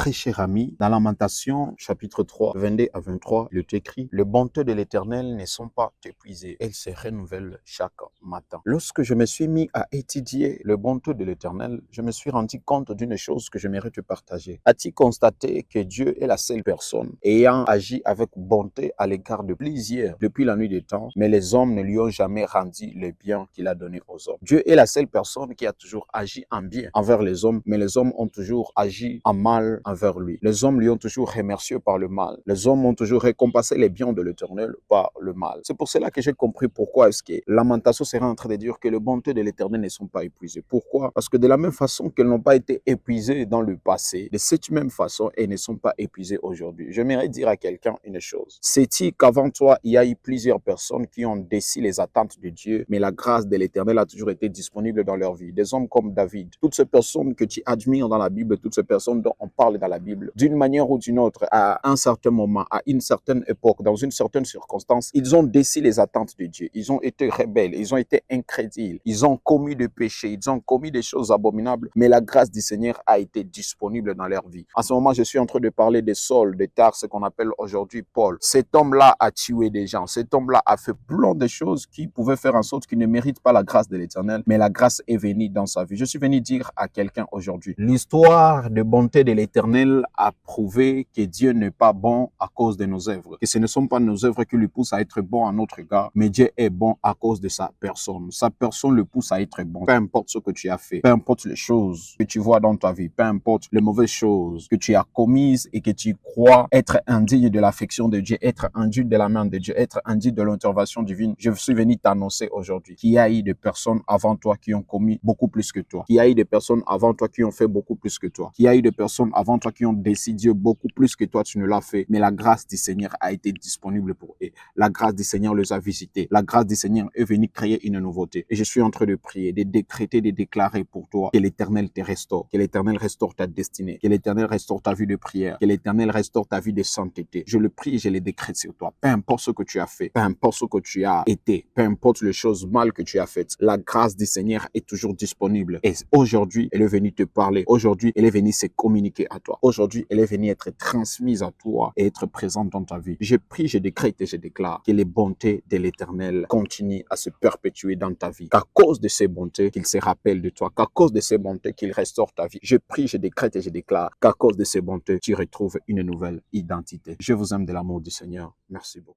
Très cher ami, dans Lamentation, chapitre 3, 22 à 23, il est écrit: les bontés de l'Éternel ne sont pas épuisées, elles se renouvellent chaque matin. Lorsque je me suis mis à étudier les bontés de l'Éternel, je me suis rendu compte d'une chose que j'aimerais te partager. As-tu constaté que Dieu est la seule personne ayant agi avec bonté à l'égard de plusieurs depuis la nuit des temps, mais les hommes ne lui ont jamais rendu le bien qu'il a donné aux hommes? Dieu est la seule personne qui a toujours agi en bien envers les hommes, mais les hommes ont toujours agi en mal envers lui. Les hommes lui ont toujours remercié par le mal. Les hommes ont toujours récompensé les biens de l'Éternel par le mal. C'est pour cela que j'ai compris pourquoi est-ce que Lamentation serait en train de dire que les bontés de l'Éternel ne sont pas épuisées. Pourquoi? Parce que de la même façon qu'elles n'ont pas été épuisées dans le passé, de cette même façon, elles ne sont pas épuisées aujourd'hui. J'aimerais dire à quelqu'un une chose. Sais-tu qu'avant toi, il y a eu plusieurs personnes qui ont déçu les attentes de Dieu, mais la grâce de l'Éternel a toujours été disponible dans leur vie. Des hommes comme David, toutes ces personnes que tu admires dans la Bible, toutes ces personnes dont on parle dans la Bible, d'une manière ou d'une autre, à un certain moment, à une certaine époque, dans une certaine circonstance, ils ont déçu les attentes de Dieu. Ils ont été rebelles, ils ont été incrédules, ils ont commis des péchés, ils ont commis des choses abominables, mais la grâce du Seigneur a été disponible dans leur vie. En ce moment, je suis en train de parler de Saul, de Tarse, qu'on appelle aujourd'hui Paul. Cet homme-là a tué des gens, cet homme-là a fait plein de choses qui pouvaient faire en sorte qu'il ne mérite pas la grâce de l'Éternel, mais la grâce est venue dans sa vie. Je suis venu dire à quelqu'un aujourd'hui, l'histoire de bonté de l'Éternel a prouvé que Dieu n'est pas bon à cause de nos œuvres, que ce ne sont pas nos œuvres qui lui poussent à être bon à notre égard, mais Dieu est bon à cause de sa personne. Sa personne le pousse à être bon. Peu importe ce que tu as fait, peu importe les choses que tu vois dans ta vie, peu importe les mauvaises choses que tu as commises et que tu crois être indigne de l'affection de Dieu, être indigne de la main de Dieu, être indigne de l'intervention divine, je suis venu t'annoncer aujourd'hui qu'il y a eu des personnes avant toi qui ont commis beaucoup plus que toi, qu'il y a eu des personnes avant toi qui ont fait beaucoup plus que toi, qu'il y a eu des personnes avant toi qui ont décidé Dieu beaucoup plus que toi tu ne l'as fait, mais la grâce du Seigneur a été disponible pour eux. La grâce du Seigneur les a visités. La grâce du Seigneur est venue créer une nouveauté. Et je suis en train de prier, de décréter, de déclarer pour toi que l'Éternel te restaure, que l'Éternel restaure ta destinée, que l'Éternel restaure ta vie de prière, que l'Éternel restaure ta vie de sainteté. Je le prie et je le décrète sur toi. Peu importe ce que tu as fait, peu importe ce que tu as été, peu importe les choses mal que tu as faites, la grâce du Seigneur est toujours disponible. Et aujourd'hui, elle est venue te parler. Aujourd'hui, elle est venue se communiquer à toi. Aujourd'hui, elle est venue être transmise à toi et être présente dans ta vie. Je prie, je décrète et je déclare que les bontés de l'Éternel continuent à se perpétuer dans ta vie. Qu'à cause de ces bontés, qu'il se rappelle de toi. Qu'à cause de ces bontés, qu'il restaure ta vie. Je prie, je décrète et je déclare qu'à cause de ces bontés, tu retrouves une nouvelle identité. Je vous aime de l'amour du Seigneur. Merci beaucoup.